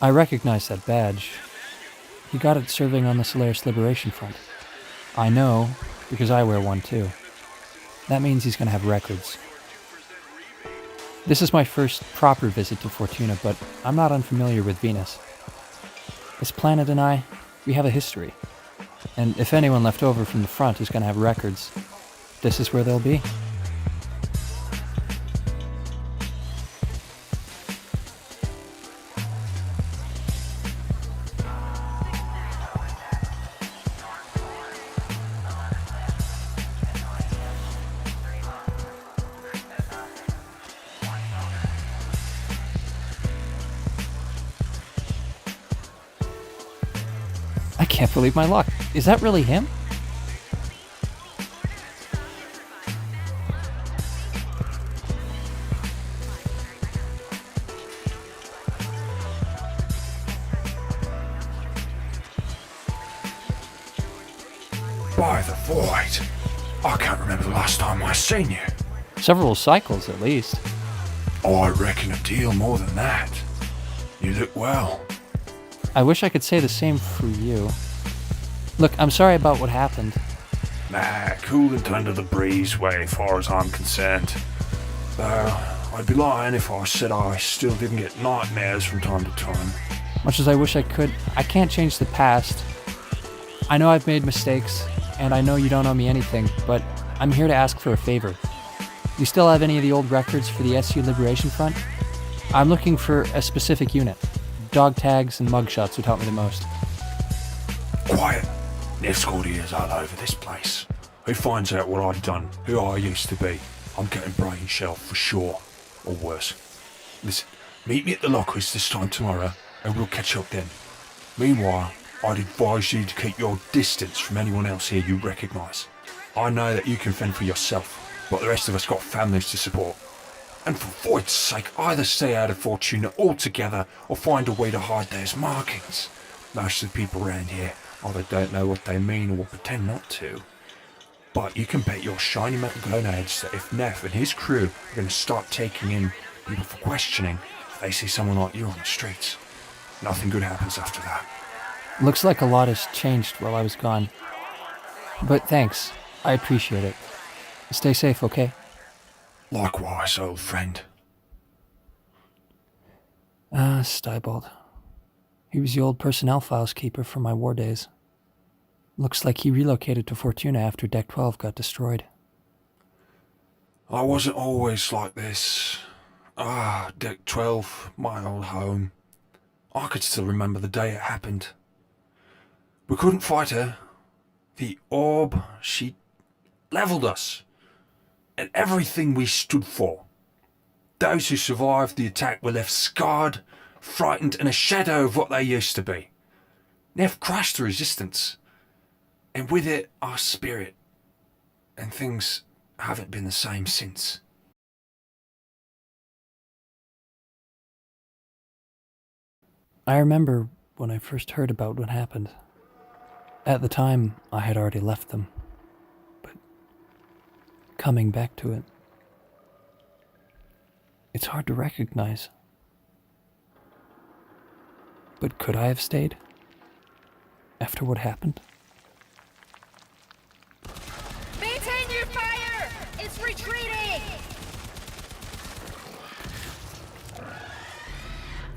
I recognize that badge. He got it serving on the Solaris Liberation Front. I know, because I wear one too. That means he's going to have records. This is my first proper visit to Fortuna, but I'm not unfamiliar with Venus. This planet and I, we have a history. And if anyone left over from the front is going to have records, this is where they'll be. I can't believe my luck. Is that really him? By the void, I can't remember the last time I seen you. Several cycles, at least. I reckon a deal more than that. You look well. I wish I could say the same for you. Look, I'm sorry about what happened. Nah, cool and under the breeze way, far as I'm concerned. Though, I'd be lying if I said I still didn't get nightmares from time to time. Much as I wish I could, I can't change the past. I know I've made mistakes, and I know you don't owe me anything, but I'm here to ask for a favor. You still have any of the old records for the SU Liberation Front? I'm looking for a specific unit. Dog tags and mugshots would help me the most. Quiet. Neff's got ears all over this place. Who finds out what I've done, who I used to be, I'm getting brain shell for sure. Or worse. Listen, meet me at the lockers this time tomorrow, and we'll catch up then. Meanwhile, I'd advise you to keep your distance from anyone else here you recognise. I know that you can fend for yourself, but the rest of us got families to support. And for void's sake, either stay out of Fortuna altogether or find a way to hide those markings. Most of the people around here either don't know what they mean or pretend not to. But you can bet your shiny metal gonads that if Neff and his crew are going to start taking in people for questioning, if they see someone like you on the streets, nothing good happens after that. Looks like a lot has changed while I was gone. But thanks. I appreciate it. Stay safe, okay? Likewise, old friend. Stybald. He was the old personnel files keeper from my war days. Looks like he relocated to Fortuna after Deck 12 got destroyed. I wasn't always like this. Deck 12, my old home. I could still remember the day it happened. We couldn't fight her. The orb, she leveled us. And everything we stood for. Those who survived the attack were left scarred, frightened, and a shadow of what they used to be. Neff crashed the resistance. And with it, our spirit. And things haven't been the same since. I remember when I first heard about what happened. At the time, I had already left them. But coming back to it, it's hard to recognize. But could I have stayed? After what happened? Maintain your fire! It's retreating!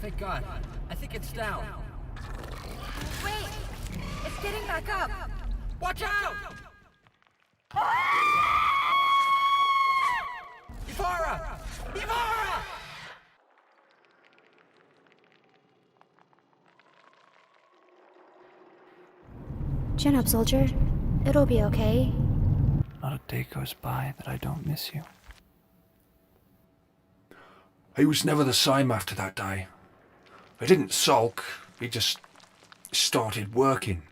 Thank God. I think it's down. Wait! It's getting back up! Watch out! Ivara! Ivara! Chin up, soldier. It'll be okay. Not a day goes by that I don't miss you. He was never the same after that day. He didn't sulk, he just started working.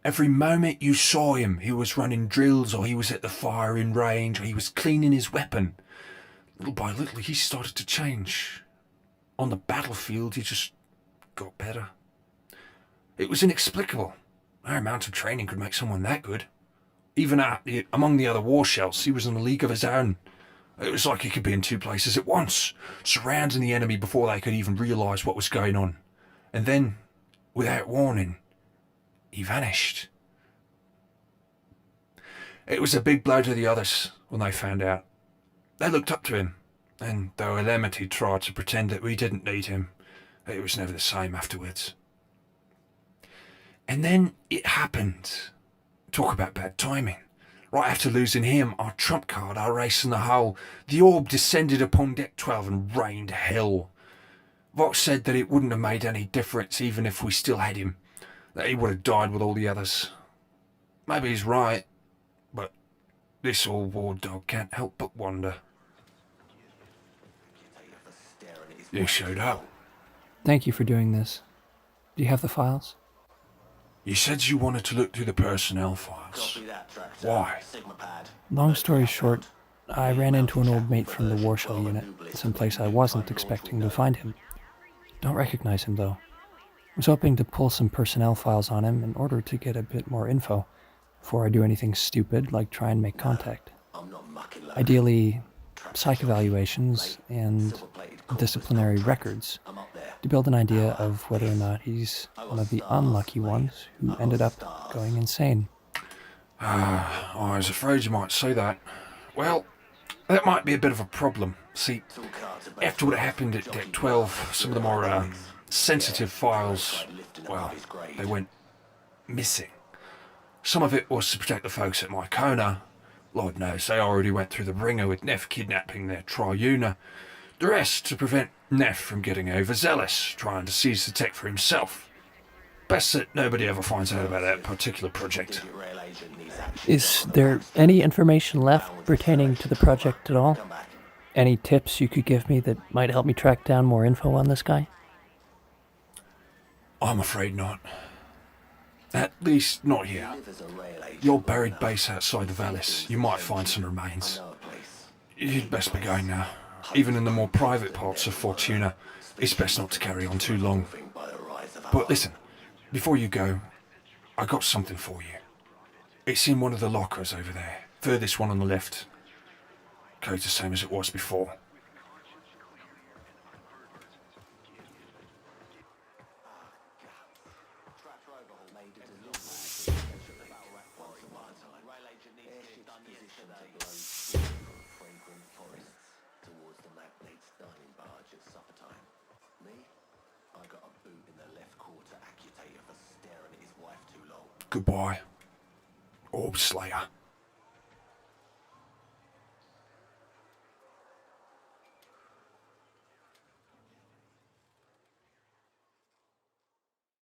Every moment you saw him, he was running drills, or he was at the firing range, or he was cleaning his weapon. Little by little, he started to change. On the battlefield, he just got better. It was inexplicable. No amount of training could make someone that good. Even among the other war shells, he was in a league of his own. It was like he could be in two places at once, surrounding the enemy before they could even realise what was going on. And then, without warning, he vanished. It was a big blow to the others when they found out. They looked up to him, and though Alemity tried to pretend that we didn't need him, it was never the same afterwards. And then it happened. Talk about bad timing. Right after losing him, our trump card, our ace in the hole, the orb descended upon Deck 12 and rained hell. Vox said that it wouldn't have made any difference even if we still had him, that he would have died with all the others. Maybe he's right, but this old war dog can't help but wonder. You showed up. Thank you for doing this. Do you have the files? You said you wanted to look through the personnel files. Why? Long story short, I ran into an old mate from the Warshell unit, someplace I wasn't expecting to find him. Don't recognize him, though. Was hoping to pull some personnel files on him in order to get a bit more info before I do anything stupid like try and make contact. Ideally, psych evaluations and disciplinary records to build an idea of whether or not he's one of the unlucky ones who ended up going insane. I was afraid you might say that. Well, that might be a bit of a problem. See, after what happened at Deck 12, some of the more sensitive files, well, they went missing. Some of it was to protect the folks at Mycona. Lord knows, they already went through the ringer with Neff kidnapping their Triuna. The rest to prevent Neff from getting overzealous, trying to seize the tech for himself. Best that nobody ever finds out about that particular project. Is there any information left pertaining to the project at all? Any tips you could give me that might help me track down more info on this guy? I'm afraid not. At least not here. The old buried base outside the Vallis, you might find some remains. You'd best be going now. Even in the more private parts of Fortuna, it's best not to carry on too long. But listen, before you go, I got something for you. It's in one of the lockers over there, furthest one on the left. Code's the same as it was before. Goodbye, Orb Slayer.